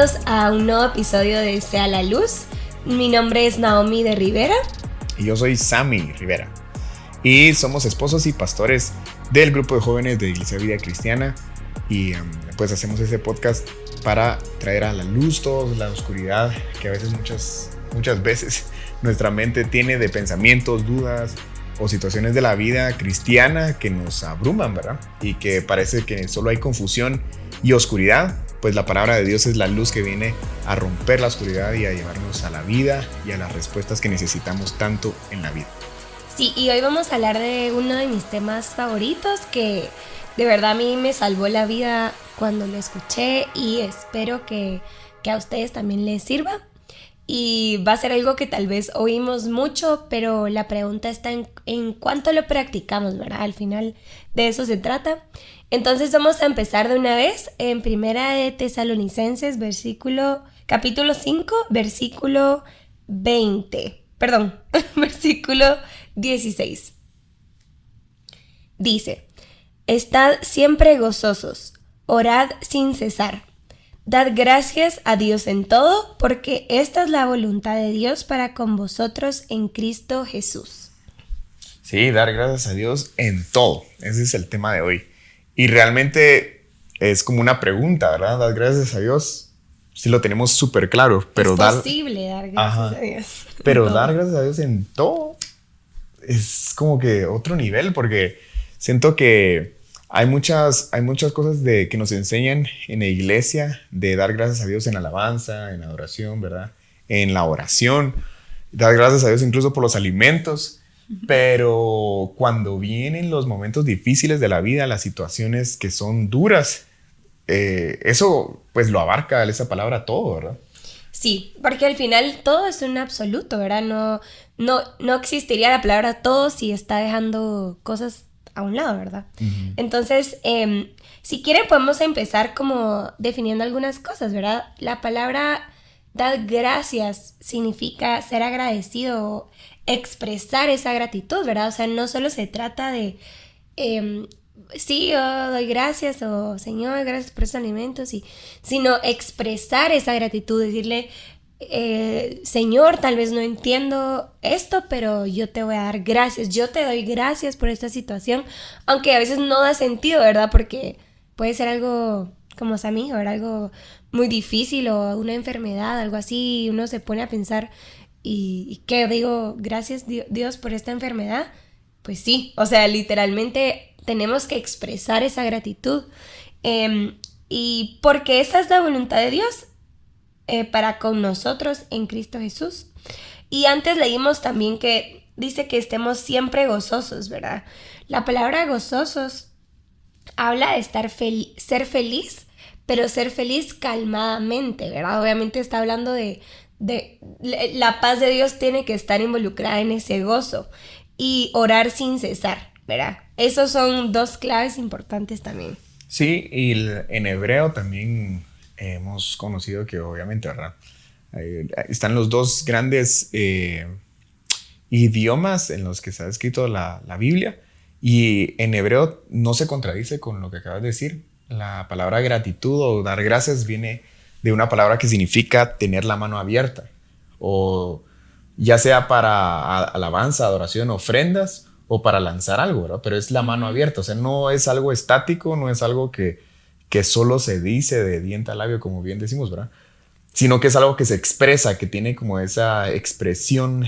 bienvenidos a un nuevo episodio de Sea la Luz. Mi nombre es Naomi de Rivera. Y yo soy Sammy Rivera. Y somos esposos y pastores del grupo de jóvenes de Iglesia Vida Cristiana. Y pues hacemos este podcast para traer a la luz toda la oscuridad que a veces, muchas veces nuestra mente tiene de pensamientos, dudas o situaciones de la vida cristiana que nos abruman, ¿verdad? Y que parece que solo hay confusión y oscuridad. Pues la palabra de Dios es la luz que viene a romper la oscuridad y a llevarnos a la vida y a las respuestas que necesitamos tanto en la vida. Sí, y hoy vamos a hablar de uno de mis temas favoritos que de verdad a mí me salvó la vida cuando lo escuché y espero que a ustedes también les sirva. Y va a ser algo que tal vez oímos mucho, pero la pregunta está en cuánto lo practicamos, ¿verdad? Al final de eso se trata. Entonces vamos a empezar de una vez en Primera de Tesalonicenses, capítulo 5, versículo 16. Dice: Estad siempre gozosos, orad sin cesar. Dad gracias a Dios en todo, porque esta es la voluntad de Dios para con vosotros en Cristo Jesús. Sí, dar gracias a Dios en todo. Ese es el tema de hoy. Y realmente es como una pregunta, ¿verdad? Dar gracias a Dios, sí lo tenemos súper claro. Pero es posible dar gracias a Dios. Pero dar gracias a Dios en todo es como que otro nivel, porque siento que hay muchas cosas que nos enseñan en la iglesia de dar gracias a Dios en alabanza, en adoración, ¿verdad? En la oración, dar gracias a Dios incluso por los alimentos. Pero cuando vienen los momentos difíciles de la vida, las situaciones que son duras, eso pues lo abarca esa palabra todo, ¿verdad? Sí, porque al final todo es un absoluto, ¿verdad? No existiría la palabra todo si está dejando cosas a un lado, ¿verdad? Uh-huh. Entonces, si quieren podemos empezar como definiendo algunas cosas, ¿verdad? La palabra dar gracias significa ser agradecido, expresar esa gratitud, ¿verdad? O sea, no solo se trata de sí, yo doy gracias, o Señor, gracias por esos alimentos, sino expresar esa gratitud, decirle, Señor, tal vez no entiendo esto, pero yo te voy a dar gracias, yo te doy gracias por esta situación, aunque a veces no da sentido, ¿verdad? Porque puede ser algo, como Sammy, ¿verdad? Algo muy difícil o una enfermedad, algo así, y uno se pone a pensar, ¿y qué digo? Gracias Dios por esta enfermedad. Pues sí, o sea, literalmente tenemos que expresar esa gratitud, y porque esa es la voluntad de Dios para con nosotros en Cristo Jesús. Y antes leímos también que dice que estemos siempre gozosos, ¿verdad? La palabra gozosos habla de ser feliz, pero ser feliz calmadamente, ¿verdad? Obviamente está hablando de la paz de Dios tiene que estar involucrada en ese gozo, y orar sin cesar, ¿verdad? Esos son dos claves importantes también. Sí, y en hebreo también hemos conocido que obviamente, ¿verdad? Están los dos grandes idiomas en los que se ha escrito la Biblia, y en hebreo no se contradice con lo que acabas de decir. La palabra gratitud o dar gracias viene de una palabra que significa tener la mano abierta, o ya sea para alabanza, adoración, ofrendas, o para lanzar algo, ¿verdad? Pero es la mano abierta, o sea, no es algo estático, no es algo que solo se dice de diente a labio, como bien decimos, ¿verdad? Sino que es algo que se expresa, que tiene como esa expresión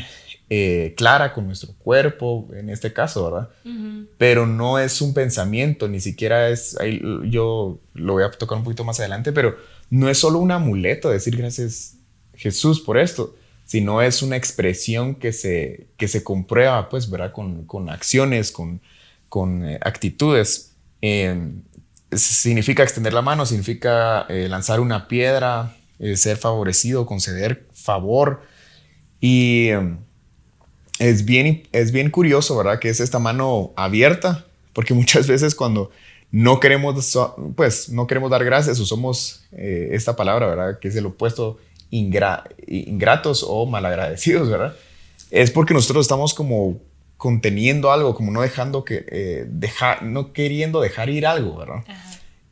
clara con nuestro cuerpo, en este caso, ¿verdad? Uh-huh. Pero no es un pensamiento, ni siquiera es, ahí yo lo voy a tocar un poquito más adelante, pero no es solo un amuleto decir gracias Jesús por esto, sino es una expresión que se comprueba, pues, ¿verdad? Con acciones, con actitudes. Significa extender la mano, significa lanzar una piedra, ser favorecido, conceder favor. Y es bien curioso, ¿verdad? Que es esta mano abierta, porque muchas veces cuando no queremos dar gracias, usamos esta palabra, ¿verdad? Que es el opuesto, ingratos o malagradecidos, ¿verdad? Es porque nosotros estamos como conteniendo algo, como no queriendo dejar ir algo, ¿verdad?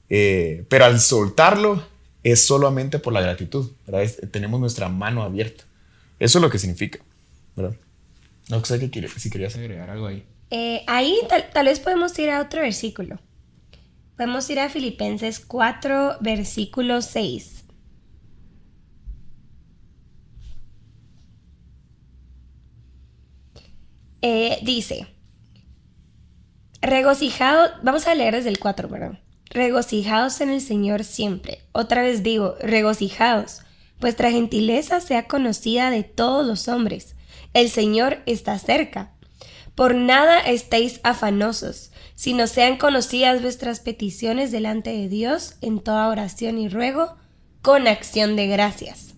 Pero al soltarlo es solamente por la gratitud, ¿verdad? Tenemos nuestra mano abierta. Eso es lo que significa, ¿verdad? No sé si querías agregar algo ahí. Ahí tal vez podemos ir a otro versículo. Podemos ir a Filipenses 4, versículo 6. Dice, regocijados, vamos a leer desde el 4, perdón. Regocijados en el Señor siempre. Otra vez digo, regocijados. Vuestra gentileza sea conocida de todos los hombres. El Señor está cerca. Por nada estéis afanosos, sino sean conocidas vuestras peticiones delante de Dios en toda oración y ruego, con acción de gracias.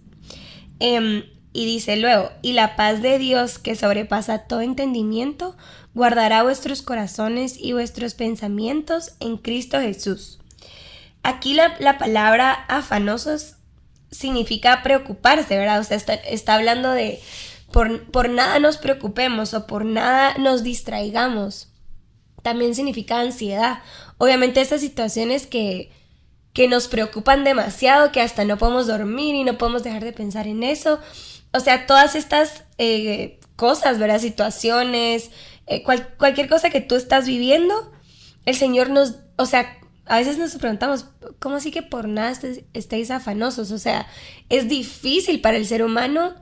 Y dice luego, y la paz de Dios, que sobrepasa todo entendimiento, guardará vuestros corazones y vuestros pensamientos en Cristo Jesús. Aquí la palabra afanosos significa preocuparse, ¿verdad? O sea, está hablando de por nada nos preocupemos o por nada nos distraigamos. También significa ansiedad. Obviamente esas situaciones que nos preocupan demasiado, que hasta no podemos dormir y no podemos dejar de pensar en eso. O sea, todas estas cosas, ¿verdad? Situaciones, cualquier cosa que tú estás viviendo, el Señor o sea, a veces nos preguntamos, ¿cómo así que por nada estáis afanosos? O sea, es difícil para el ser humano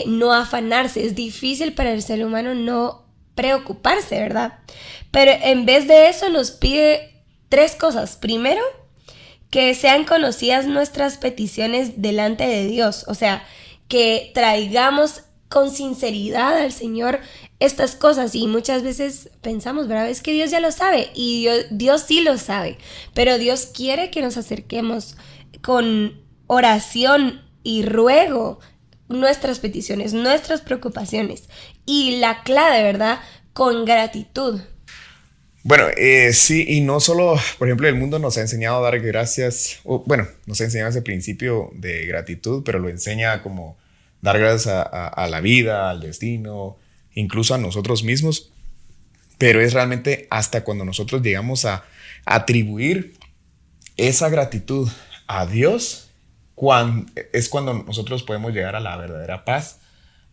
no afanarse, es difícil para el ser humano no preocuparse, ¿verdad? Pero en vez de eso nos pide 3 cosas. Primero, que sean conocidas nuestras peticiones delante de Dios, o sea, que traigamos con sinceridad al Señor estas cosas. Y muchas veces pensamos, ¿verdad? Es que Dios ya lo sabe, y Dios sí lo sabe, pero Dios quiere que nos acerquemos con oración y ruego nuestras peticiones, nuestras preocupaciones, y la clave, ¿verdad? Con gratitud. Bueno, sí, y no solo, por ejemplo, el mundo nos ha enseñado a dar gracias, nos ha enseñado ese principio de gratitud, pero lo enseña como dar gracias a la vida, al destino, incluso a nosotros mismos, pero es realmente hasta cuando nosotros llegamos a atribuir esa gratitud a Dios, es cuando nosotros podemos llegar a la verdadera paz,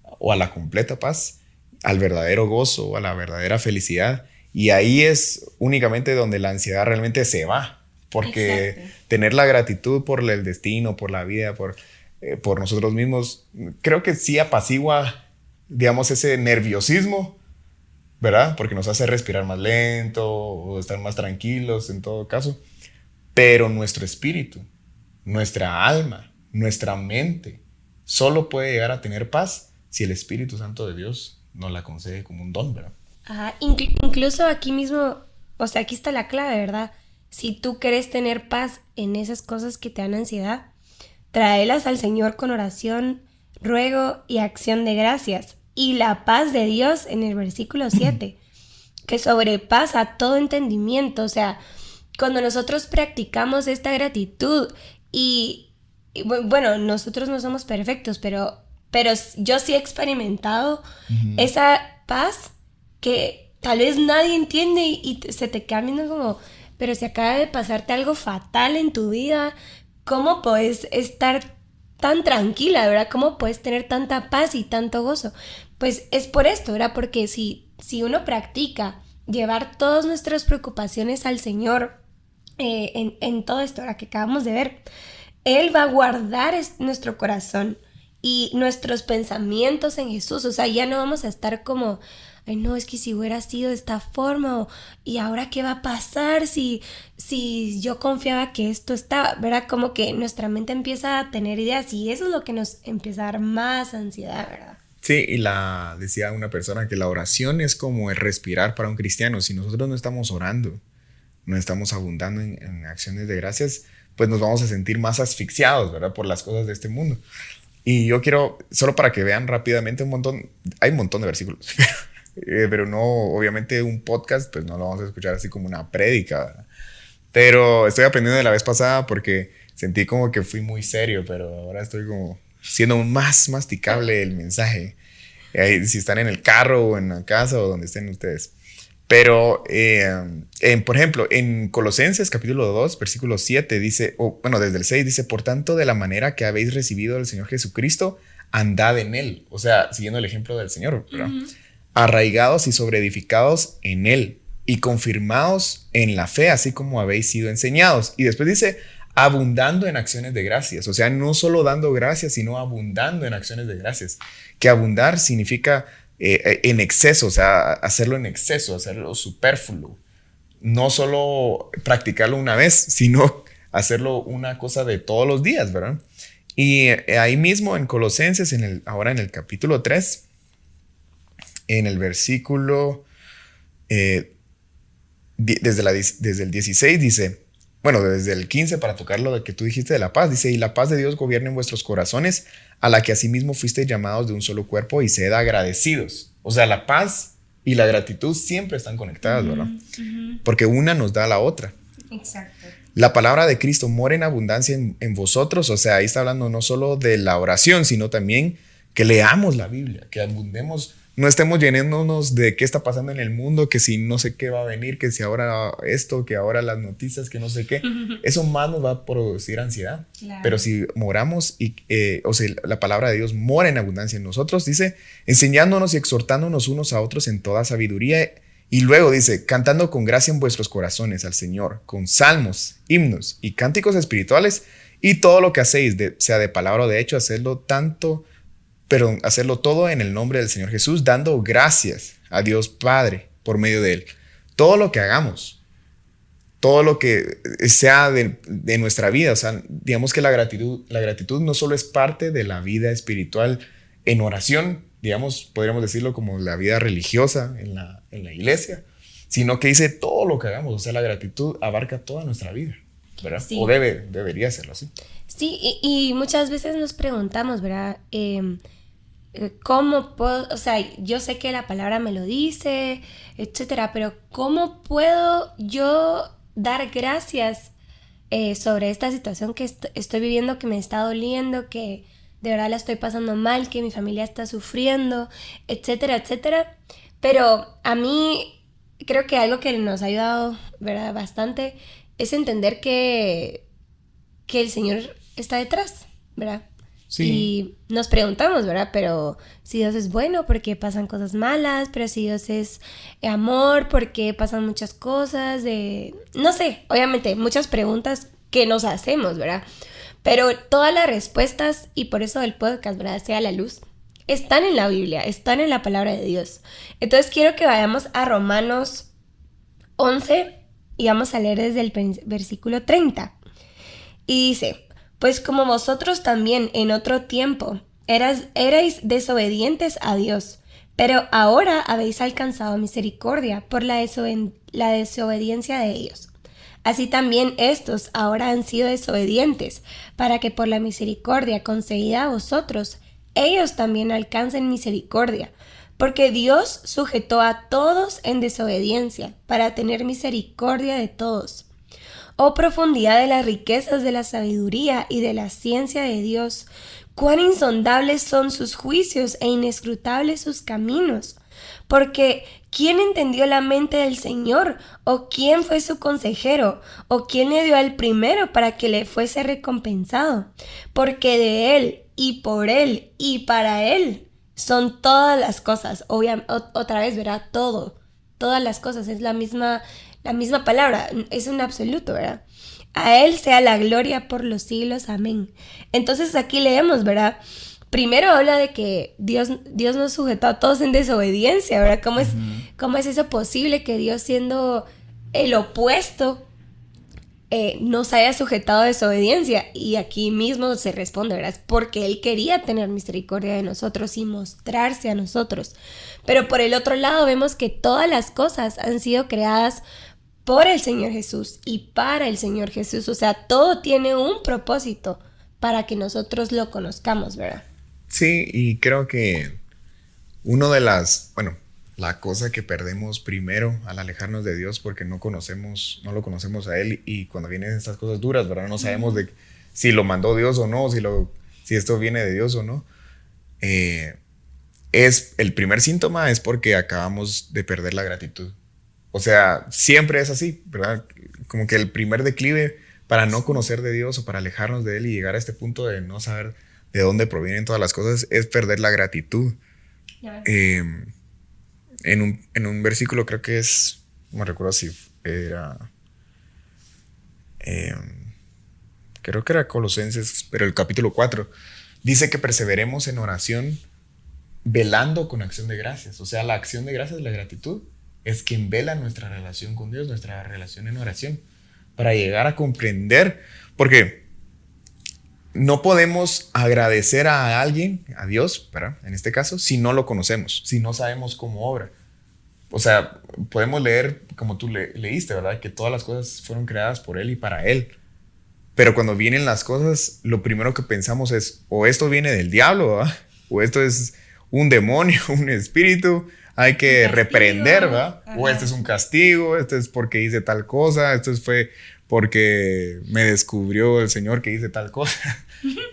o a la completa paz, al verdadero gozo, a la verdadera felicidad. Y ahí es únicamente donde la ansiedad realmente se va, porque exacto, tener la gratitud por el destino, por la vida, por nosotros mismos, creo que sí apacigua, digamos, ese nerviosismo, ¿verdad? Porque nos hace respirar más lento o estar más tranquilos en todo caso. Pero nuestro espíritu, nuestra alma, nuestra mente, solo puede llegar a tener paz si el Espíritu Santo de Dios nos la concede como un don, ¿verdad? Ajá, incluso aquí mismo, o sea, aquí está la clave, ¿verdad? Si tú quieres tener paz en esas cosas que te dan ansiedad, tráelas al Señor con oración, ruego y acción de gracias. Y la paz de Dios, en el versículo 7, que sobrepasa todo entendimiento. O sea, cuando nosotros practicamos esta gratitud y bueno, nosotros no somos perfectos, pero yo sí he experimentado esa paz que tal vez nadie entiende y se te queda viendo como, pero si acaba de pasarte algo fatal en tu vida, ¿cómo puedes estar tan tranquila, verdad? ¿Cómo puedes tener tanta paz y tanto gozo? Pues es por esto, ¿verdad? Porque si uno practica llevar todas nuestras preocupaciones al Señor en todo esto, ¿verdad? Que acabamos de ver, Él va a guardar nuestro corazón y nuestros pensamientos en Jesús. O sea, ya no vamos a estar como, ay no, es que si hubiera sido de esta forma, y ahora qué va a pasar si yo confiaba que esto estaba, ¿verdad? Como que nuestra mente empieza a tener ideas y eso es lo que nos empieza a dar más ansiedad, ¿verdad? Sí, y decía una persona que la oración es como el respirar para un cristiano. Si nosotros no estamos orando, no estamos abundando en acciones de gracias, pues nos vamos a sentir más asfixiados, ¿verdad? Por las cosas de este mundo. Y yo quiero, solo para que vean rápidamente hay un montón de versículos, pero no, obviamente un podcast, pues no lo vamos a escuchar así como una prédica, ¿verdad? Pero estoy aprendiendo de la vez pasada porque sentí como que fui muy serio, pero ahora estoy como siendo más masticable el mensaje. Si están en el carro o en la casa o donde estén ustedes. Pero, por ejemplo, en Colosenses capítulo 2, versículo 7 dice, desde el 6 dice, por tanto, de la manera que habéis recibido al Señor Jesucristo, andad en Él. O sea, siguiendo el ejemplo del Señor, ¿verdad? Arraigados y sobreedificados en Él y confirmados en la fe, así como habéis sido enseñados. Y después dice, abundando en acciones de gracias. O sea, no solo dando gracias, sino abundando en acciones de gracias. Que abundar significa en exceso, o sea, hacerlo en exceso, hacerlo superfluo. No solo practicarlo una vez, sino hacerlo una cosa de todos los días, ¿verdad? Y ahí mismo en Colosenses, ahora en el capítulo 3, en el versículo, desde el 16 dice, desde el 15 para tocar lo de que tú dijiste de la paz, dice, y la paz de Dios gobierne en vuestros corazones, a la que asimismo fuisteis llamados de un solo cuerpo y sed agradecidos. O sea, la paz y la gratitud siempre están conectadas, ¿verdad? Porque una nos da a la otra. Exacto. La palabra de Cristo mora en abundancia en vosotros. O sea, ahí está hablando no solo de la oración, sino también que leamos la Biblia, que abundemos, no estemos llenándonos de qué está pasando en el mundo, que si no sé qué va a venir, que si ahora esto, que ahora las noticias, que no sé qué. Eso más nos va a producir ansiedad. Claro. Pero si moramos, la palabra de Dios mora en abundancia en nosotros, dice, enseñándonos y exhortándonos unos a otros en toda sabiduría. Y luego dice, cantando con gracia en vuestros corazones al Señor, con salmos, himnos y cánticos espirituales, y todo lo que hacéis, sea de palabra o de hecho, hacerlo todo en el nombre del Señor Jesús, dando gracias a Dios Padre por medio de Él. Todo lo que hagamos, todo lo que sea de nuestra vida, o sea, digamos que la gratitud no solo es parte de la vida espiritual en oración, digamos, podríamos decirlo como la vida religiosa en la iglesia, sino que dice todo lo que hagamos, o sea, la gratitud abarca toda nuestra vida, ¿verdad? Sí. O debería serlo así. Sí, y muchas veces nos preguntamos, ¿verdad? ¿Cómo puedo? O sea, yo sé que la palabra me lo dice, etcétera, pero ¿cómo puedo yo dar gracias sobre esta situación que estoy viviendo, que me está doliendo, que de verdad la estoy pasando mal, que mi familia está sufriendo, etcétera, etcétera? Pero a mí creo que algo que nos ha ayudado, ¿verdad?, bastante es entender que el Señor está detrás, ¿verdad? Sí. Y nos preguntamos, ¿verdad? Pero si Dios es bueno, ¿por qué pasan cosas malas? Pero si Dios es amor, ¿por qué pasan muchas cosas? No sé, obviamente muchas preguntas que nos hacemos, ¿verdad? Pero todas las respuestas, y por eso el podcast, ¿verdad?, Sea la Luz, están en la Biblia, están en la palabra de Dios. Entonces quiero que vayamos a Romanos 11 y vamos a leer desde el versículo 30. Y dice, pues como vosotros también en otro tiempo erais desobedientes a Dios, pero ahora habéis alcanzado misericordia por la desobediencia de ellos. Así también estos ahora han sido desobedientes, para que por la misericordia concedida a vosotros, ellos también alcancen misericordia, porque Dios sujetó a todos en desobediencia, para tener misericordia de todos. Oh profundidad de las riquezas de la sabiduría y de la ciencia de Dios, cuán insondables son sus juicios e inescrutables sus caminos. Porque ¿quién entendió la mente del Señor? ¿O quién fue su consejero? ¿O quién le dio al primero para que le fuese recompensado? Porque de Él, y por Él, y para Él son todas las cosas. Otra vez, ¿verdad? Todo. Todas las cosas. Es la misma palabra. Es un absoluto, ¿verdad? A Él sea la gloria por los siglos. Amén. Entonces aquí leemos, ¿verdad? Primero habla de que Dios nos sujetó a todos en desobediencia, ¿verdad? ¿Cómo es eso posible que Dios, siendo el opuesto, nos haya sujetado a desobediencia? Y aquí mismo se responde, ¿verdad? Es porque Él quería tener misericordia de nosotros y mostrarse a nosotros. Pero por el otro lado vemos que todas las cosas han sido creadas por el Señor Jesús y para el Señor Jesús. O sea, todo tiene un propósito para que nosotros lo conozcamos, ¿verdad? Sí, y creo que la cosa que perdemos primero al alejarnos de Dios, porque no lo conocemos a Él, y cuando vienen estas cosas duras, ¿verdad? No sabemos de si lo mandó Dios o no, si esto viene de Dios o no. El primer síntoma es porque acabamos de perder la gratitud. O sea, siempre es así, ¿verdad? Como que el primer declive para no conocer de Dios o para alejarnos de Él y llegar a este punto de no saber de dónde provienen todas las cosas es perder la gratitud. Eh, en un versículo creo que es, no me recuerdo si era, creo que era Colosenses, pero el capítulo 4 dice que perseveremos en oración velando con acción de gracias. O sea, la acción de gracias, la gratitud, es quien vela nuestra relación con Dios, nuestra relación en oración, para llegar a comprender, porque no podemos agradecer a alguien, a Dios, ¿verdad? En este caso, si no lo conocemos, si no sabemos cómo obra. O sea, podemos leer, como tú leíste, ¿verdad? Que todas las cosas fueron creadas por Él y para Él. Pero cuando vienen las cosas, lo primero que pensamos es, o esto viene del diablo, ¿verdad? O esto es un demonio, un espíritu, hay que reprender, ¿verdad? Ajá. O este es un castigo, esto es porque hice tal cosa, esto fue porque me descubrió el Señor que hice tal cosa.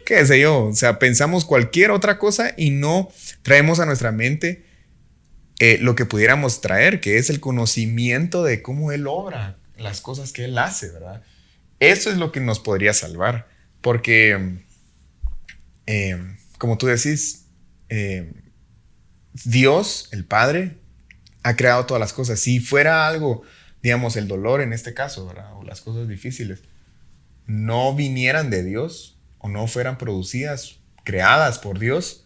Qué sé yo, o sea, pensamos cualquier otra cosa y no traemos a nuestra mente lo que pudiéramos traer, que es el conocimiento de cómo Él obra, las cosas que Él hace, ¿verdad? Eso es lo que nos podría salvar, porque como tú decís, Dios, el Padre, ha creado todas las cosas. Si fuera algo, digamos, el dolor en este caso, ¿verdad? O las cosas difíciles, no vinieran de Dios o no fueran producidas, creadas por Dios,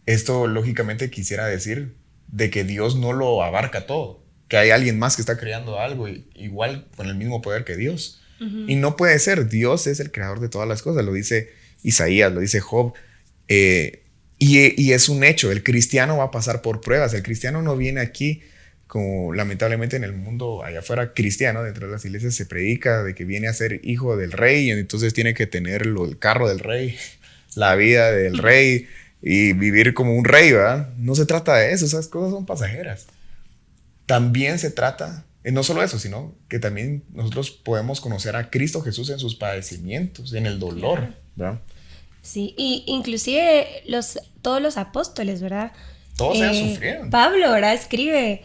esto lógicamente quisiera decir de que Dios no lo abarca todo, que hay alguien más que está creando algo igual con el mismo poder que Dios. Uh-huh. Y no puede ser. Dios es el creador de todas las cosas, lo dice Isaías, lo dice Job. Y es un hecho, el cristiano va a pasar por pruebas. El cristiano no viene aquí, como lamentablemente en el mundo allá afuera cristiano, dentro de las iglesias se predica de que viene a ser hijo del rey y entonces tiene que tener el carro del rey, la vida del rey y vivir como un rey, ¿verdad? No se trata de eso, esas cosas son pasajeras. También se trata, no solo eso, sino que también nosotros podemos conocer a Cristo Jesús en sus padecimientos, en el dolor, ¿verdad? Sí, y inclusive todos los apóstoles, ¿verdad? Todos ellos sufrieron. Pablo, ¿verdad? Escribe,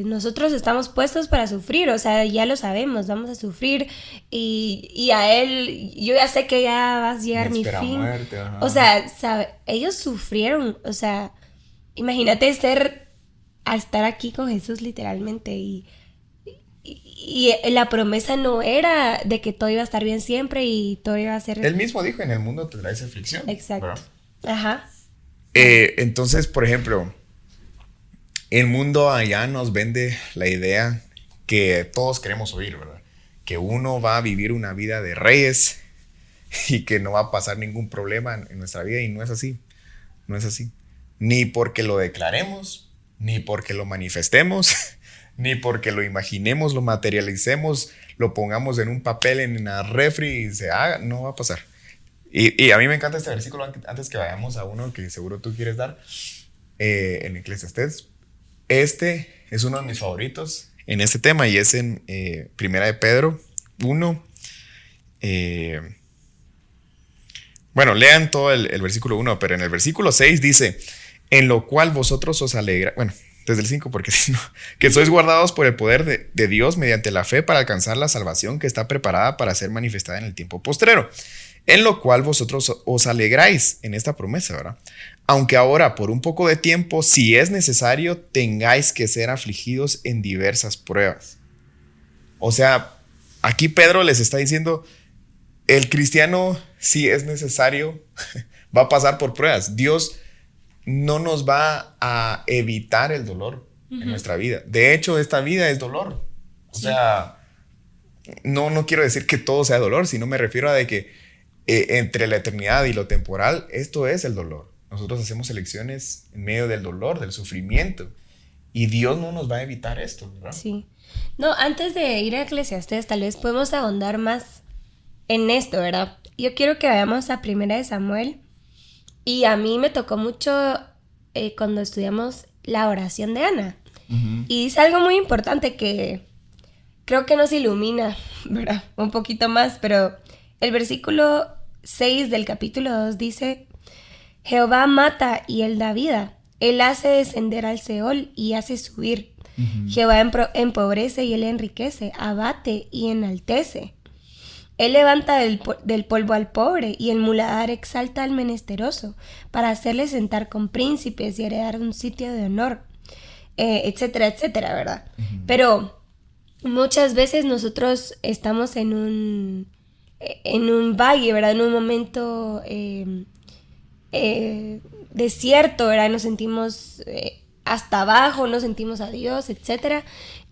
nosotros estamos puestos para sufrir, o sea, ya lo sabemos, vamos a sufrir y a él, yo ya sé que ya va a llegar mi fin. Muerte, o sea, ellos sufrieron, o sea, imagínate estar aquí con Jesús literalmente y la promesa no era de que todo iba a estar bien siempre y todo iba a ser... Él mismo dijo, en el mundo tendréis aflicción. Exacto. ¿Verdad? Ajá. Entonces, por ejemplo, el mundo allá nos vende la idea que todos queremos oír, ¿verdad? Que uno va a vivir una vida de reyes y que no va a pasar ningún problema en nuestra vida, y no es así. No es así. Ni porque lo declaremos, ni porque lo manifestemos, ni porque lo imaginemos, lo materialicemos, lo pongamos en un papel en la refri y se haga, no va a pasar. Y a mí me encanta este versículo antes que vayamos a uno que seguro tú quieres dar, en Eclesiastés. Este es uno de mis favoritos en este tema y es en Primera de Pedro 1. Bueno, lean todo el versículo 1, pero en el versículo 6 dice, en lo cual vosotros os alegráis, bueno, desde el 5 porque si no, que sois guardados por el poder de Dios mediante la fe para alcanzar la salvación que está preparada para ser manifestada en el tiempo postrero, en lo cual vosotros os alegráis en esta promesa, ¿verdad? Aunque ahora por un poco de tiempo, si es necesario, tengáis que ser afligidos en diversas pruebas. O sea, aquí Pedro les está diciendo, el cristiano, si es necesario, va a pasar por pruebas. Dios no nos va a evitar el dolor en nuestra vida. De hecho, esta vida es dolor. O sea, no quiero decir que todo sea dolor, sino me refiero a de que entre la eternidad y lo temporal, esto es el dolor. Nosotros hacemos elecciones en medio del dolor, del sufrimiento. Y Dios no nos va a evitar esto, ¿verdad? Sí. No, antes de ir a Eclesiastés, tal vez podemos ahondar más en esto, ¿verdad? Yo quiero que vayamos a Primera de Samuel. Y a mí me tocó mucho cuando estudiamos la oración de Ana. Uh-huh. Y dice algo muy importante que creo que nos ilumina, ¿verdad? Un poquito más, pero el versículo 6 del capítulo 2 dice, Jehová mata y él da vida. Él hace descender al Seol y hace subir. Jehová empobrece y él enriquece, abate y enaltece. Él levanta del polvo al pobre y el muladar exalta al menesteroso para hacerle sentar con príncipes y heredar un sitio de honor, etcétera, etcétera, ¿verdad? Pero muchas veces nosotros estamos en un valle, ¿verdad? En un momento desierto, ¿verdad? Nos sentimos hasta abajo, no sentimos a Dios, etcétera.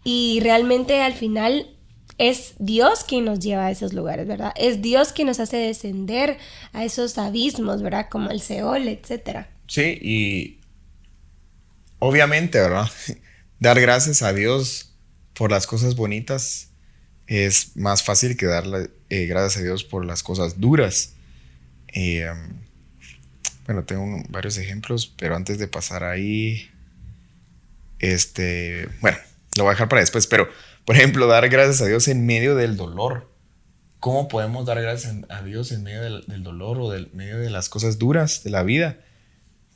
Y realmente al final es Dios quien nos lleva a esos lugares, ¿verdad? Es Dios quien nos hace descender a esos abismos, ¿verdad? Como el Seol, etcétera. Sí, y obviamente, ¿verdad? Dar gracias a Dios por las cosas bonitas es más fácil que darle gracias a Dios por las cosas duras. Bueno, tengo varios ejemplos, pero antes de pasar ahí, bueno, lo voy a dejar para después, pero por ejemplo, dar gracias a Dios en medio del dolor. ¿Cómo podemos dar gracias a Dios en medio del dolor o en medio de las cosas duras de la vida?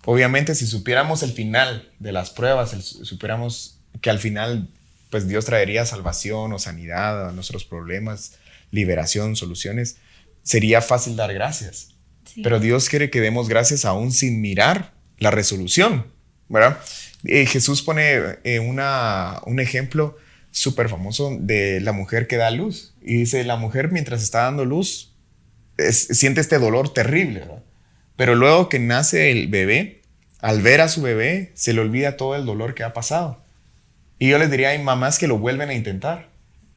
Obviamente, si supiéramos el final de las pruebas, supiéramos que al final pues Dios traería salvación o sanidad a nuestros problemas, liberación, soluciones, sería fácil dar gracias. Sí. Pero Dios quiere que demos gracias aún sin mirar la resolución, ¿verdad? Jesús pone un ejemplo súper famoso de la mujer que da luz. Y dice, la mujer mientras está dando luz siente este dolor terrible, ¿verdad? Pero luego que nace el bebé, al ver a su bebé, se le olvida todo el dolor que ha pasado. Y yo les diría, hay mamás que lo vuelven a intentar,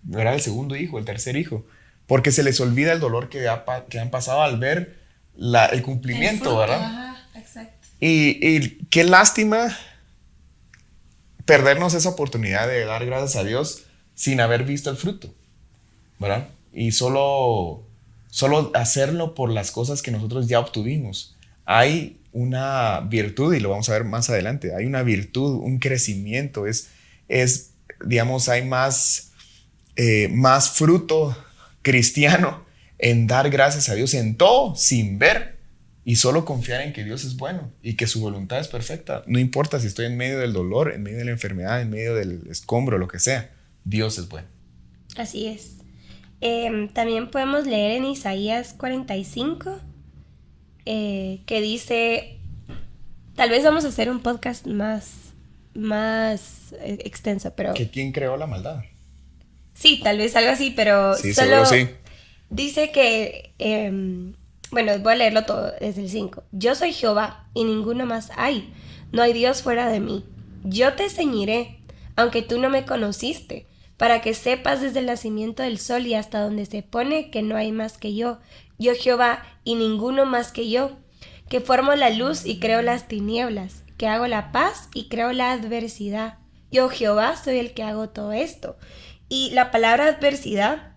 ¿verdad? El segundo hijo, el tercer hijo, porque se les olvida el dolor que han pasado al ver el cumplimiento, el fruto, ¿verdad? Ajá, exacto. Y qué lástima perdernos esa oportunidad de dar gracias a Dios sin haber visto el fruto, ¿verdad? Y solo hacerlo por las cosas que nosotros ya obtuvimos. Hay una virtud, y lo vamos a ver más adelante, hay una virtud, un crecimiento, digamos, hay más fruto cristiano en dar gracias a Dios en todo sin ver y solo confiar en que Dios es bueno y que su voluntad es perfecta. No importa si estoy en medio del dolor, en medio de la enfermedad, en medio del escombro, lo que sea, Dios es bueno. Así es. También podemos leer en Isaías 45 que dice, tal vez vamos a hacer un podcast más extenso, pero... ¿Que quién creó la maldad? Sí, tal vez algo así, pero sí, solo sí. Dice que, bueno, voy a leerlo todo desde el 5. Yo soy Jehová y ninguno más hay. No hay Dios fuera de mí. Yo te ceñiré, aunque tú no me conociste, para que sepas desde el nacimiento del sol y hasta donde se pone que no hay más que yo. Yo Jehová y ninguno más que yo, que formo la luz y creo las tinieblas, que hago la paz y creo la adversidad. Yo Jehová soy el que hago todo esto. Y la palabra adversidad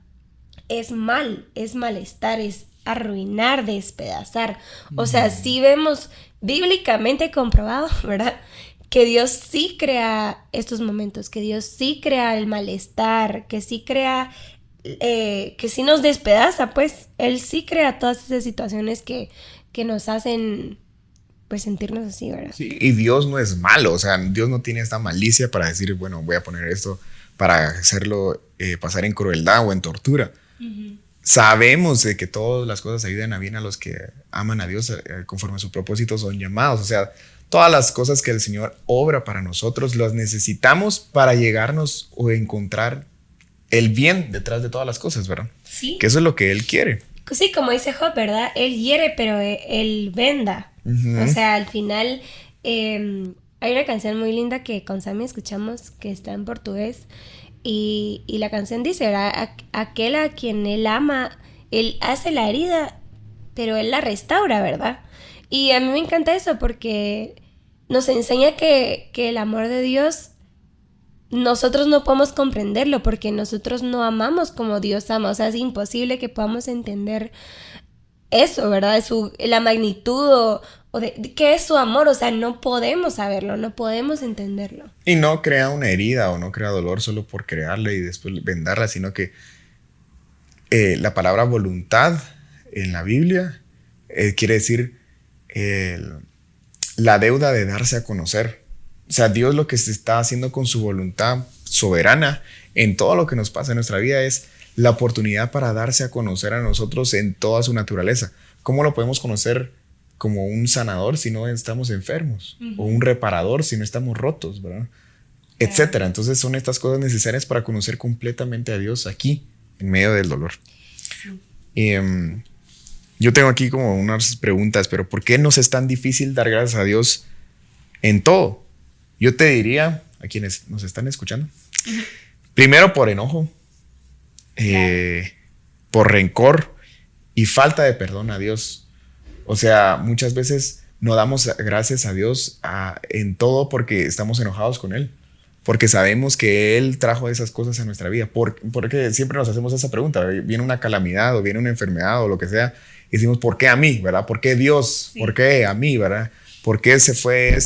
es malestar, es arruinar, despedazar. O sea, sí vemos bíblicamente comprobado, ¿verdad? Que Dios sí crea estos momentos, que Dios sí crea el malestar, que sí crea, que sí nos despedaza, pues. Él sí crea todas esas situaciones que nos hacen, pues, sentirnos así, ¿verdad? Sí, y Dios no es malo, o sea, Dios no tiene esta malicia para decir, bueno, voy a poner esto para hacerlo pasar en crueldad o en tortura. Uh-huh. Sabemos de que todas las cosas ayudan a bien a los que aman a Dios conforme a su propósito son llamados. O sea, todas las cosas que el Señor obra para nosotros las necesitamos para llegarnos o encontrar el bien detrás de todas las cosas, ¿verdad? Sí. Que eso es lo que Él quiere. Sí, como dice Job, ¿verdad? Él hiere, pero Él venda. Uh-huh. O sea, al final hay una canción muy linda que con Sammy escuchamos que está en portugués. Y la canción dice, ¿verdad? Aquel a quien Él ama, Él hace la herida, pero Él la restaura, ¿verdad? Y a mí me encanta eso porque nos enseña que el amor de Dios nosotros no podemos comprenderlo porque nosotros no amamos como Dios ama. O sea, es imposible que podamos entender eso, ¿verdad? La magnitud o de qué es su amor. O sea, no podemos saberlo, no podemos entenderlo. Y no crea una herida o no crea dolor solo por crearla y después vendarla, sino que la palabra voluntad en la Biblia quiere decir la deuda de darse a conocer, O sea, Dios lo que se está haciendo con su voluntad soberana en todo lo que nos pasa en nuestra vida es la oportunidad para darse a conocer a nosotros en toda su naturaleza. ¿Cómo lo podemos conocer? Como un sanador si no estamos enfermos, o un reparador si no estamos rotos, ¿verdad? Etcétera. Entonces son estas cosas necesarias para conocer completamente a Dios aquí, en medio del dolor. Sí. Yo tengo aquí como unas preguntas, pero ¿por qué nos es tan difícil dar gracias a Dios en todo? Yo te diría, a quienes nos están escuchando, primero por enojo, por rencor y falta de perdón a Dios. O sea, muchas veces no damos gracias a Dios en todo porque estamos enojados con Él, porque sabemos que Él trajo esas cosas a nuestra vida. Porque siempre nos hacemos esa pregunta, viene una calamidad o viene una enfermedad o lo que sea, y decimos, ¿por qué a mí? ¿Verdad? ¿Por qué Dios? Sí. ¿Por qué a mí? ¿Verdad? ¿Por qué se fue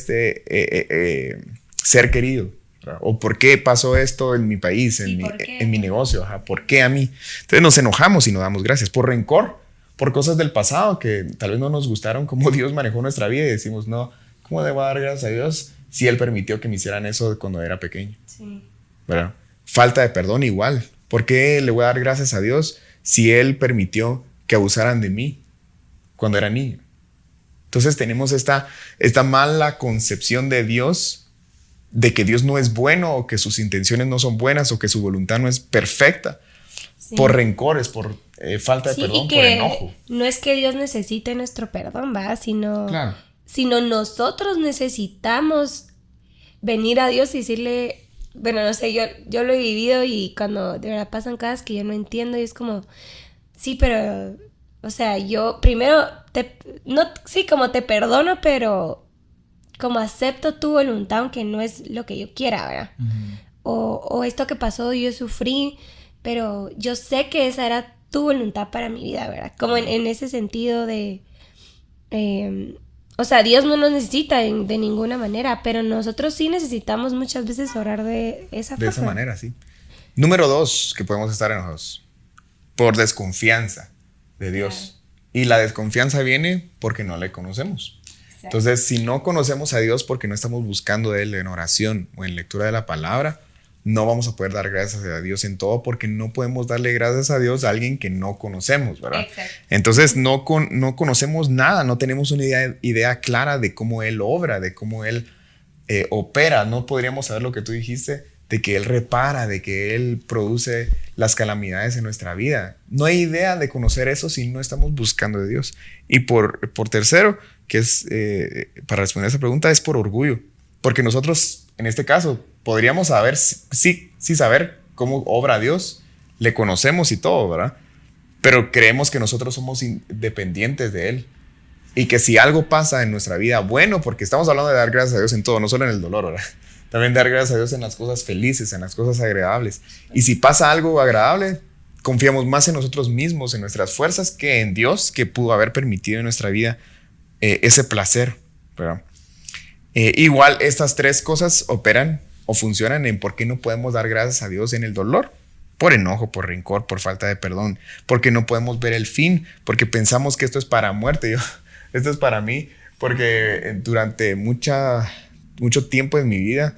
ser querido? ¿Verdad? ¿O por qué pasó esto en mi país, en mi negocio? Ajá, ¿por qué a mí? Entonces nos enojamos y no damos gracias. Por rencor, por cosas del pasado que tal vez no nos gustaron cómo Dios manejó nuestra vida y decimos, no, ¿cómo debo dar gracias a Dios si Él permitió que me hicieran eso cuando era pequeño? Sí. ¿Verdad? Falta de perdón igual. ¿Por qué le voy a dar gracias a Dios si Él permitió que abusaran de mí cuando era niño? Entonces tenemos esta mala concepción de Dios, de que Dios no es bueno o que sus intenciones no son buenas o que su voluntad no es perfecta. Sí. Por rencores, por falta de perdón, por enojo. No es que Dios necesite nuestro perdón, ¿va? Sino nosotros necesitamos venir a Dios y decirle, bueno, no sé, yo lo he vivido y cuando de verdad pasan cosas que yo no entiendo y es como, sí, pero, o sea, yo primero, como te perdono, pero como acepto tu voluntad, aunque no es lo que yo quiera, ¿verdad? O esto que pasó, yo sufrí, pero yo sé que esa era tu voluntad para mi vida, ¿verdad? Como en ese sentido de... o sea, Dios no nos necesita de ninguna manera, pero nosotros sí necesitamos muchas veces orar de esa forma. De esa manera, sí. Número 2, que podemos estar enojados. Por desconfianza de Dios. Claro. Y la desconfianza viene porque no le conocemos. Exacto. Entonces, si no conocemos a Dios porque no estamos buscando de Él en oración o en lectura de la palabra, no vamos a poder dar gracias a Dios en todo porque no podemos darle gracias a Dios a alguien que no conocemos, ¿verdad? Exacto. Entonces no conocemos nada, no tenemos una idea clara de cómo Él obra, de cómo Él opera. No podríamos saber lo que tú dijiste, de que Él repara, de que Él produce las calamidades en nuestra vida. No hay idea de conocer eso si no estamos buscando de Dios. Y por tercero, que es para responder a esa pregunta, es por orgullo. Porque nosotros, en este caso, podríamos saber, sí saber cómo obra Dios, le conocemos y todo, ¿verdad? Pero creemos que nosotros somos independientes de Él y que si algo pasa en nuestra vida, bueno, porque estamos hablando de dar gracias a Dios en todo, no solo en el dolor, ¿verdad? También dar gracias a Dios en las cosas felices, en las cosas agradables. Y si pasa algo agradable, confiamos más en nosotros mismos, en nuestras fuerzas, que en Dios, que pudo haber permitido en nuestra vida ese placer, ¿verdad? Igual estas tres cosas operan o funcionan en por qué no podemos dar gracias a Dios en el dolor. Por enojo, por rencor, por falta de perdón, porque no podemos ver el fin, porque pensamos que esto es para muerte. Esto es para mí, porque durante mucho tiempo en mi vida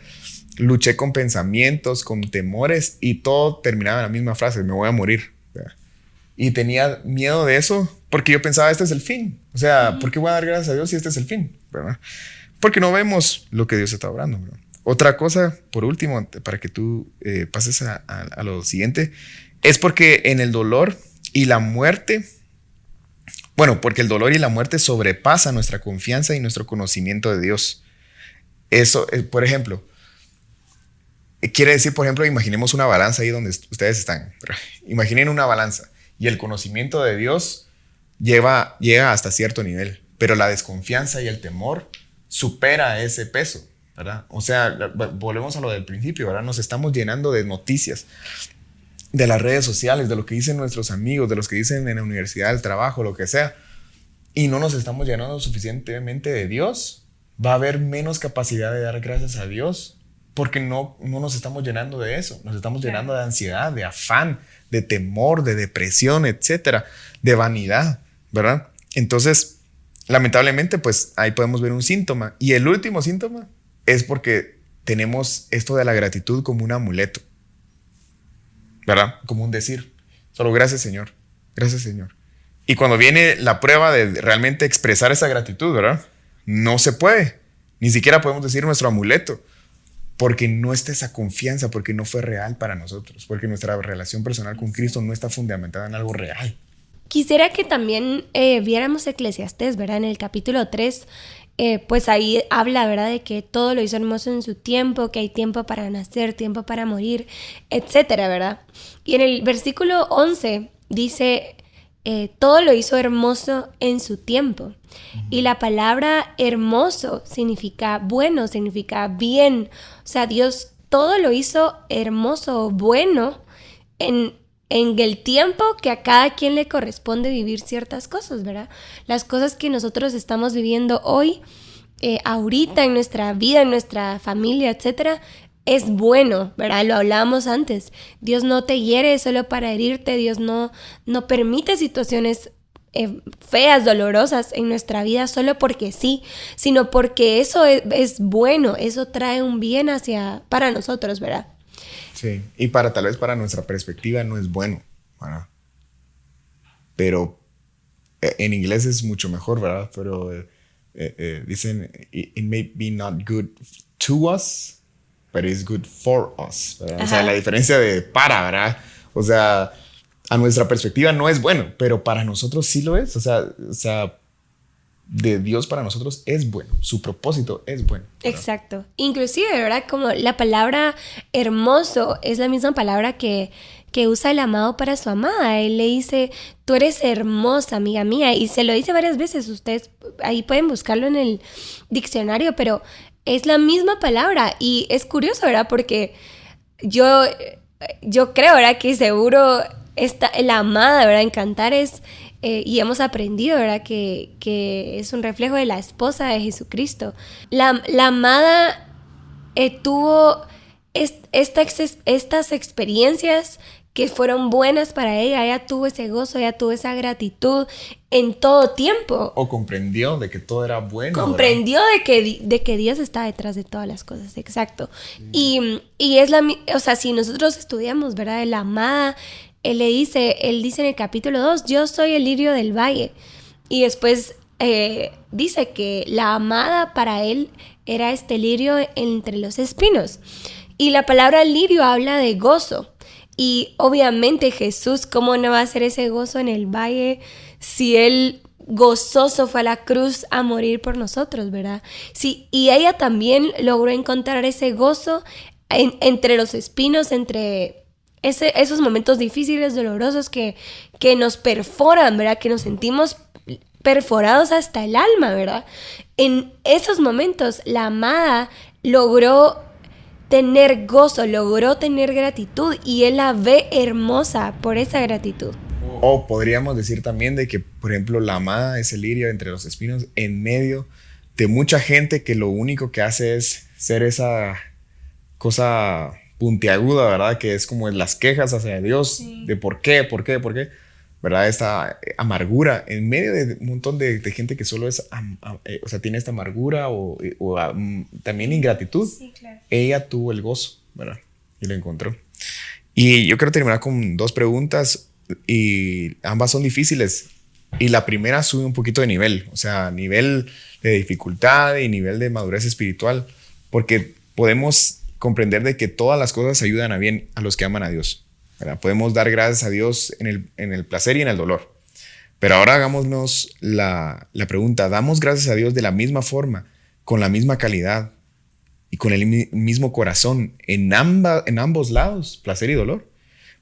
luché con pensamientos, con temores y todo terminaba en la misma frase: me voy a morir, ¿verdad? Y tenía miedo de eso porque yo pensaba, este es el fin. O sea, ¿por qué voy a dar gracias a Dios si este es el fin? ¿Verdad? Porque no vemos lo que Dios está obrando, ¿verdad? Otra cosa, por último, para que tú pases a lo siguiente, es porque en el dolor y la muerte, porque el dolor y la muerte sobrepasan nuestra confianza y nuestro conocimiento de Dios. Eso, por ejemplo, quiere decir, por ejemplo, imaginemos una balanza ahí donde ustedes están. Imaginen una balanza y el conocimiento de Dios llega hasta cierto nivel, pero la desconfianza y el temor supera ese peso, ¿verdad? O sea, volvemos a lo del principio, ¿verdad? Nos estamos llenando de noticias, de las redes sociales, de lo que dicen nuestros amigos, de los que dicen en la universidad, el trabajo, lo que sea, y no nos estamos llenando suficientemente de Dios. Va a haber menos capacidad de dar gracias a Dios porque no nos estamos llenando de eso. Nos estamos llenando de ansiedad, de afán, de temor, de depresión, etcétera, de vanidad, ¿verdad? Entonces, lamentablemente, pues ahí podemos ver un síntoma. Y el último síntoma es porque tenemos esto de la gratitud como un amuleto, ¿verdad? Como un decir. Solo gracias, Señor. Gracias, Señor. Y cuando viene la prueba de realmente expresar esa gratitud, ¿verdad? No se puede. Ni siquiera podemos decir nuestro amuleto. Porque no está esa confianza, porque no fue real para nosotros. Porque nuestra relación personal con Cristo no está fundamentada en algo real. Quisiera que también viéramos Eclesiastés, ¿verdad? En el capítulo 3, pues ahí habla, ¿verdad? De que todo lo hizo hermoso en su tiempo, que hay tiempo para nacer, tiempo para morir, etcétera, ¿verdad? Y en el versículo 11 dice, todo lo hizo hermoso en su tiempo. Y la palabra hermoso significa bueno, significa bien. O sea, Dios todo lo hizo hermoso, bueno, en el tiempo que a cada quien le corresponde vivir ciertas cosas, ¿verdad? Las cosas que nosotros estamos viviendo hoy, ahorita en nuestra vida, en nuestra familia, etcétera, es bueno, ¿verdad? Lo hablábamos antes. Dios no te hiere solo para herirte. Dios no permite situaciones feas, dolorosas en nuestra vida solo porque sí, sino porque eso es bueno, eso trae un bien para nosotros, ¿verdad? Sí, y tal vez para nuestra perspectiva no es bueno, ¿verdad? Pero en inglés es mucho mejor, ¿verdad? Pero dicen, it may be not good to us, but it's good for us, ¿verdad? O sea, la diferencia de ¿verdad? O sea, a nuestra perspectiva no es bueno, pero para nosotros sí lo es. O sea, de Dios para nosotros es bueno. Su propósito es bueno, ¿verdad? Exacto. Inclusive, ¿verdad? Como la palabra hermoso es la misma palabra que usa el amado para su amada. Él le dice, tú eres hermosa, amiga mía. Y se lo dice varias veces. Ustedes ahí pueden buscarlo en el diccionario, pero es la misma palabra. Y es curioso, ¿verdad? Porque yo creo, ¿verdad? Que seguro la amada, ¿verdad? En Cantares, y hemos aprendido, ¿verdad? Que es un reflejo de la esposa de Jesucristo. La amada tuvo estas experiencias que fueron buenas para ella. Ella tuvo ese gozo, ella tuvo esa gratitud en todo tiempo. O comprendió de que todo era bueno. Comprendió de que Dios está detrás de todas las cosas, exacto. Y es o sea, si nosotros estudiamos, ¿verdad? De la amada, él dice en el capítulo 2, yo soy el lirio del valle. Y después dice que la amada para él era este lirio entre los espinos. Y la palabra lirio habla de gozo. Y obviamente Jesús, ¿cómo no va a hacer ese gozo en el valle si él gozoso fue a la cruz a morir por nosotros, ¿verdad? Sí, y ella también logró encontrar ese gozo entre los espinos, entre esos momentos difíciles, dolorosos que nos perforan, ¿verdad? Que nos sentimos perforados hasta el alma, ¿verdad? En esos momentos la amada logró tener gozo, logró tener gratitud, y él la ve hermosa por esa gratitud. O podríamos decir también de que, por ejemplo, la amada es el lirio entre los espinos en medio de mucha gente que lo único que hace es ser esa cosa puntiaguda, ¿verdad? Que es como las quejas hacia Dios, sí, de por qué, ¿verdad? Esta amargura en medio de un montón de gente que solo es, o sea, tiene esta amargura o también ingratitud. Sí, claro. Ella tuvo el gozo, ¿verdad? Y lo encontró. Y yo quiero terminar con 2 preguntas, y ambas son difíciles. Y la primera sube un poquito de nivel, o sea, nivel de dificultad y nivel de madurez espiritual, porque podemos comprender de que todas las cosas ayudan a bien a los que aman a Dios, ¿verdad? Podemos dar gracias a Dios en el placer y en el dolor. Pero ahora hagámonos la pregunta, ¿damos gracias a Dios de la misma forma, con la misma calidad y con el mismo corazón en ambos lados, placer y dolor?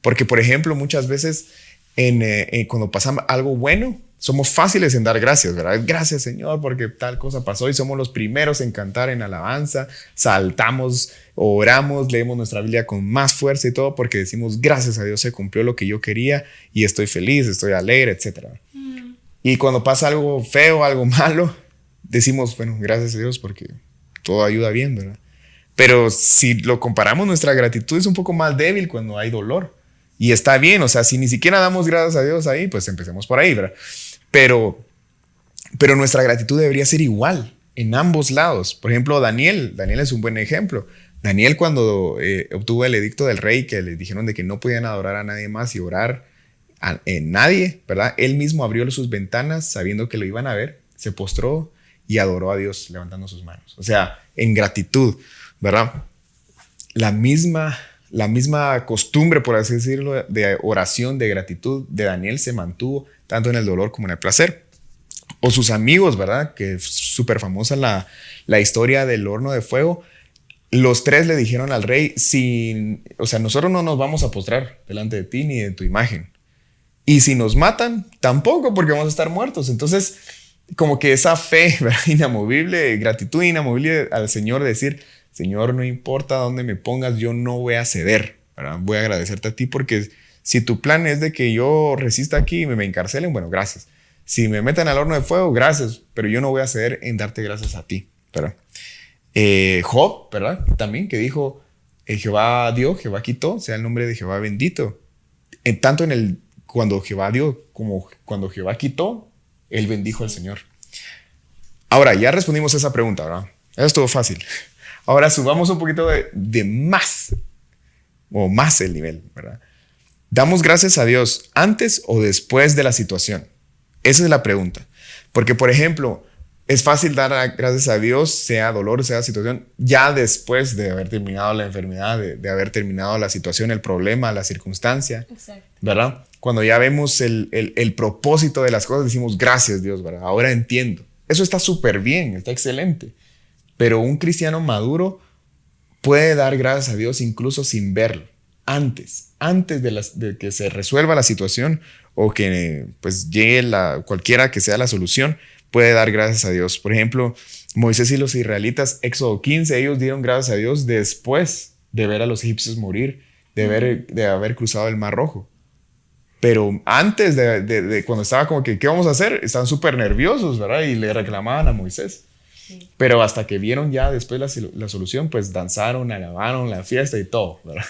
Porque, por ejemplo, muchas veces cuando pasa algo bueno, somos fáciles en dar gracias, ¿verdad? Gracias, Señor, porque tal cosa pasó, y somos los primeros en cantar en alabanza, saltamos, oramos, leemos nuestra Biblia con más fuerza y todo, porque decimos, gracias a Dios se cumplió lo que yo quería y estoy feliz, estoy alegre, etc. Y cuando pasa algo feo, algo malo, decimos, bueno, gracias a Dios porque todo ayuda bien, ¿verdad? Pero si lo comparamos, nuestra gratitud es un poco más débil cuando hay dolor. Y está bien, o sea, si ni siquiera damos gracias a Dios ahí, pues empecemos por ahí, ¿verdad? Pero nuestra gratitud debería ser igual en ambos lados. Por ejemplo, Daniel es un buen ejemplo. Daniel, cuando obtuvo el edicto del rey, que le dijeron de que no podían adorar a nadie más y orar en nadie, ¿verdad? Él mismo abrió sus ventanas sabiendo que lo iban a ver, se postró y adoró a Dios levantando sus manos. O sea, en gratitud, ¿verdad? La misma costumbre, por así decirlo, de oración, de gratitud de Daniel se mantuvo tanto en el dolor como en el placer. O sus amigos, ¿verdad? Que es súper famosa la historia del horno de fuego. Los tres le dijeron al rey, o sea, nosotros no nos vamos a postrar delante de ti ni de tu imagen. Y si nos matan, tampoco, porque vamos a estar muertos. Entonces, como que esa fe, ¿verdad? Inamovible, gratitud inamovible al Señor, decir, Señor, no importa dónde me pongas, yo no voy a ceder, ¿verdad? Voy a agradecerte a ti, porque si tu plan es de que yo resista aquí y me encarcelen, bueno, gracias. Si me meten al horno de fuego, gracias, pero yo no voy a ceder en darte gracias a ti, ¿verdad? Job, ¿verdad? También que dijo, Jehová dio, Jehová quitó, sea el nombre de Jehová bendito. Tanto cuando Jehová dio como cuando Jehová quitó, él bendijo al Señor. Ahora, ya respondimos a esa pregunta, ¿verdad? Eso estuvo fácil. Ahora subamos un poquito de más el nivel, ¿verdad? ¿Damos gracias a Dios antes o después de la situación? Esa es la pregunta. Porque, por ejemplo, es fácil dar gracias a Dios, sea dolor, sea situación, ya después de haber terminado la enfermedad, de haber terminado la situación, el problema, la circunstancia. Exacto. ¿Verdad? Cuando ya vemos el propósito de las cosas, decimos gracias Dios, ¿verdad? Ahora entiendo. Eso está súper bien, está excelente. Pero un cristiano maduro puede dar gracias a Dios incluso sin verlo. Antes de que se resuelva la situación o que pues llegue cualquiera que sea la solución, puede dar gracias a Dios. Por ejemplo, Moisés y los israelitas, Éxodo 15, ellos dieron gracias a Dios después de ver a los egipcios morir, de haber cruzado el Mar Rojo. Pero antes de cuando estaba como que, ¿qué vamos a hacer? Estaban súper nerviosos, ¿verdad? Y le reclamaban a Moisés. Sí. Pero hasta que vieron ya después la solución, pues danzaron, alabaron la fiesta y todo, ¿verdad?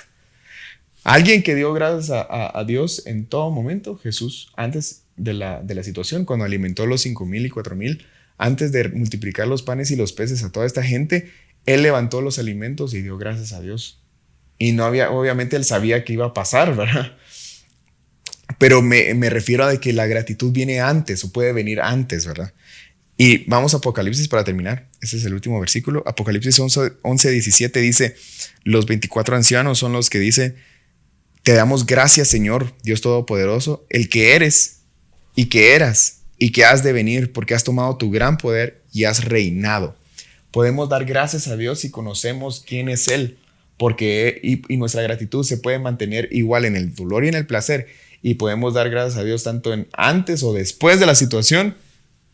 Alguien que dio gracias a Dios en todo momento, Jesús, antes de la situación, cuando alimentó los 5,000 y 4,000, antes de multiplicar los panes y los peces a toda esta gente, él levantó los alimentos y dio gracias a Dios. Y obviamente él sabía que iba a pasar, ¿verdad? Pero me refiero a de que la gratitud viene antes o puede venir antes, ¿verdad? Y vamos a Apocalipsis para terminar. Ese es el último versículo. Apocalipsis 11:17 dice, los 24 ancianos son los que dice, te damos gracias, Señor, Dios Todopoderoso, el que eres y que eras y que has de venir, porque has tomado tu gran poder y has reinado. Podemos dar gracias a Dios si conocemos quién es Él, porque y nuestra gratitud se puede mantener igual en el dolor y en el placer, y podemos dar gracias a Dios tanto en antes o después de la situación,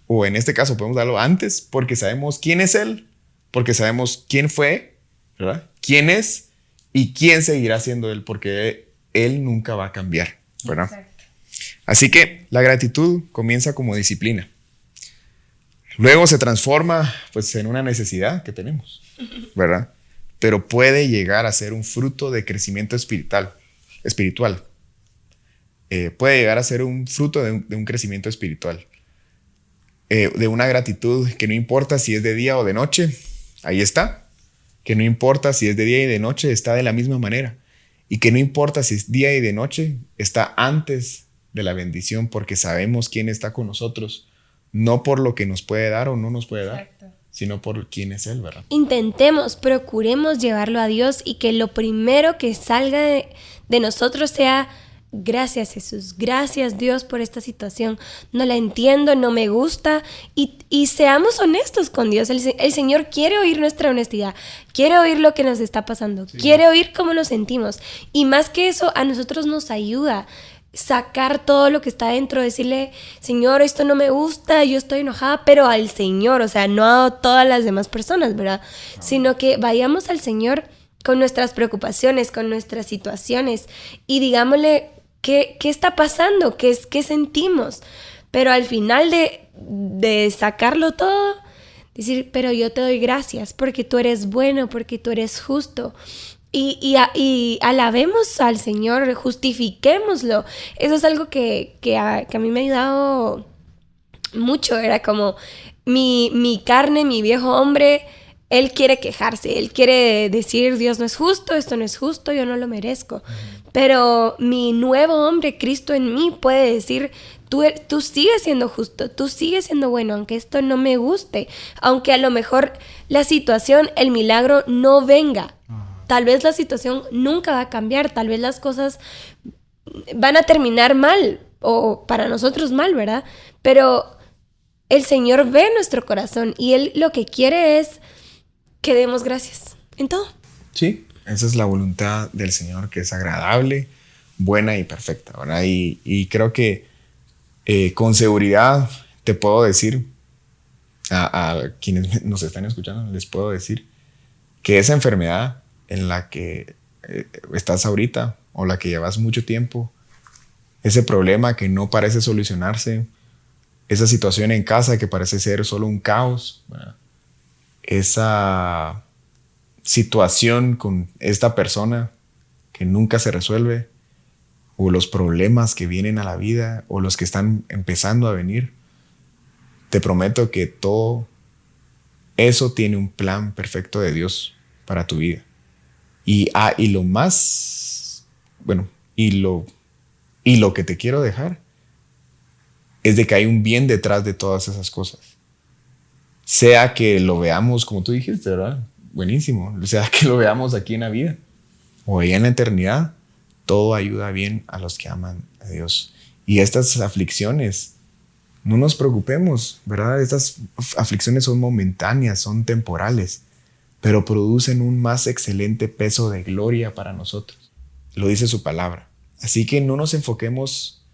o en este caso podemos darlo antes, porque sabemos quién es Él, porque sabemos quién fue, ¿verdad? Quién es y quién seguirá siendo Él, porque Él nunca va a cambiar, ¿verdad? Exacto. Así que la gratitud comienza como disciplina. Luego se transforma pues en una necesidad que tenemos, ¿verdad? Pero puede llegar a ser un fruto de crecimiento espiritual. Puede llegar a ser un fruto de un crecimiento espiritual. De una gratitud que no importa si es de día o de noche, ahí está. Que no importa si es de día y de noche, está de la misma manera. Y que no importa si es día y de noche, está antes de la bendición, porque sabemos quién está con nosotros, no por lo que nos puede dar o no nos puede dar. Exacto. Sino por quién es Él, ¿verdad? Procuremos llevarlo a Dios y que lo primero que salga de nosotros sea gracias Jesús, gracias Dios por esta situación, no la entiendo, no me gusta, y seamos honestos con Dios. El Señor quiere oír nuestra honestidad, quiere oír lo que nos está pasando, sí. Quiere oír cómo nos sentimos, y más que eso a nosotros nos ayuda sacar todo lo que está dentro, decirle, Señor, esto no me gusta, yo estoy enojada, pero al Señor, o sea, no a todas las demás personas, ¿verdad? No. Sino que vayamos al Señor con nuestras preocupaciones, con nuestras situaciones, y digámosle qué está pasando, qué sentimos, pero al final de sacarlo todo, decir, pero yo te doy gracias porque tú eres bueno, porque tú eres justo. Y alabemos al Señor, justifiquémoslo. Eso es algo que a mí me ha ayudado mucho. Era como mi carne, mi viejo hombre, él quiere quejarse, él quiere decir, Dios no es justo, esto no es justo, yo no lo merezco. Pero mi nuevo hombre, Cristo en mí, puede decir, tú sigues siendo justo, tú sigues siendo bueno, aunque esto no me guste, aunque a lo mejor la situación, el milagro no venga. Tal vez la situación nunca va a cambiar, tal vez las cosas van a terminar mal, o para nosotros mal, ¿verdad? Pero el Señor ve nuestro corazón y Él lo que quiere es que demos gracias en todo. Sí, esa es la voluntad del Señor, que es agradable, buena y perfecta, ¿verdad? Y creo que con seguridad te puedo decir, a quienes nos están escuchando, les puedo decir que esa enfermedad en la que estás ahorita o la que llevas mucho tiempo, ese problema que no parece solucionarse, esa situación en casa que parece ser solo un caos, ¿verdad? Esa situación con esta persona que nunca se resuelve, o los problemas que vienen a la vida, o los que están empezando a venir, te prometo que todo eso tiene un plan perfecto de Dios para tu vida. Y lo más, bueno, y lo que te quiero dejar es de que hay un bien detrás de todas esas cosas. Sea que lo veamos, como tú dijiste, ¿verdad? Buenísimo. Sea que lo veamos aquí en la vida o allá en la eternidad, todo ayuda bien a los que aman a Dios. Y estas aflicciones, no nos preocupemos, ¿verdad? Estas aflicciones son momentáneas, son temporales, pero producen un más excelente peso de gloria para nosotros. Lo dice su palabra. Así que no nos enfoquemos,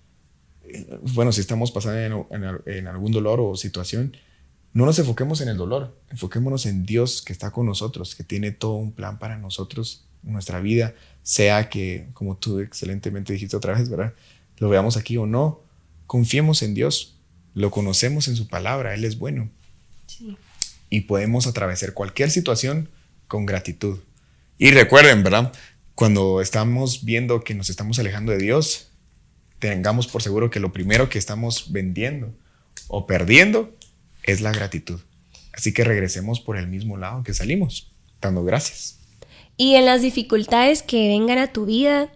bueno, si estamos pasando en algún dolor o situación, no nos enfoquemos en el dolor, enfoquémonos en Dios que está con nosotros, que tiene todo un plan para nosotros, nuestra vida, sea que, como tú excelentemente dijiste otra vez, ¿verdad? Lo veamos aquí o no, confiemos en Dios, lo conocemos en su palabra, Él es bueno. Sí. Y podemos atravesar cualquier situación con gratitud. Y recuerden, ¿verdad? Cuando estamos viendo que nos estamos alejando de Dios, tengamos por seguro que lo primero que estamos vendiendo o perdiendo es la gratitud. Así que regresemos por el mismo lado que salimos, dando gracias. Y en las dificultades que vengan a tu vida,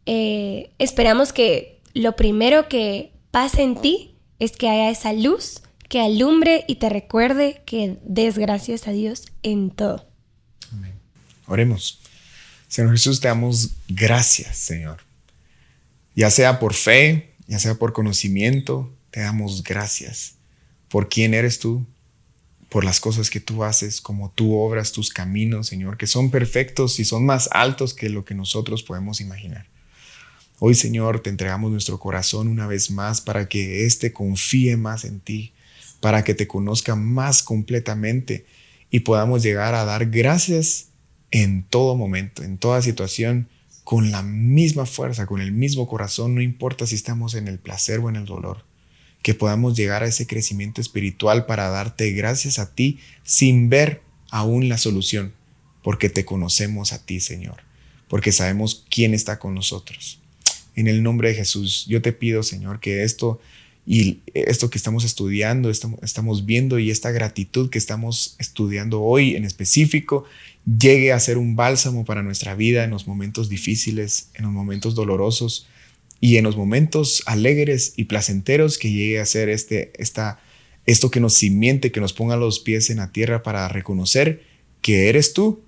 esperamos que lo primero que pase en ti es que haya esa luz que alumbre y te recuerde que des gracias a Dios en todo. Amén. Oremos. Señor Jesús, te damos gracias, Señor. Ya sea por fe, ya sea por conocimiento, te damos gracias por quién eres tú, por las cosas que tú haces, como tú obras tus caminos, Señor, que son perfectos y son más altos que lo que nosotros podemos imaginar. Hoy, Señor, te entregamos nuestro corazón una vez más para que éste confíe más en ti, para que te conozca más completamente y podamos llegar a dar gracias en todo momento, en toda situación, con la misma fuerza, con el mismo corazón, no importa si estamos en el placer o en el dolor. Que podamos llegar a ese crecimiento espiritual para darte gracias a ti sin ver aún la solución, porque te conocemos a ti, Señor, porque sabemos quién está con nosotros. En el nombre de Jesús, yo te pido, Señor, que esto que estamos estudiando, estamos viendo, y esta gratitud que estamos estudiando hoy en específico, llegue a ser un bálsamo para nuestra vida en los momentos difíciles, en los momentos dolorosos, y en los momentos alegres y placenteros, que llegue a ser esto que nos cimiente, que nos ponga los pies en la tierra para reconocer que eres tú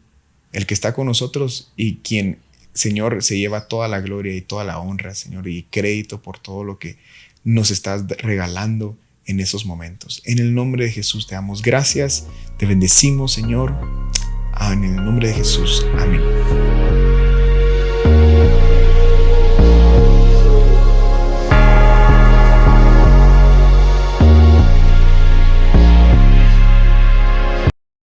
el que está con nosotros y quien, Señor, se lleva toda la gloria y toda la honra, Señor, y crédito por todo lo que nos estás regalando en esos momentos. En el nombre de Jesús te damos gracias, te bendecimos, Señor. En el nombre de Jesús. Amén.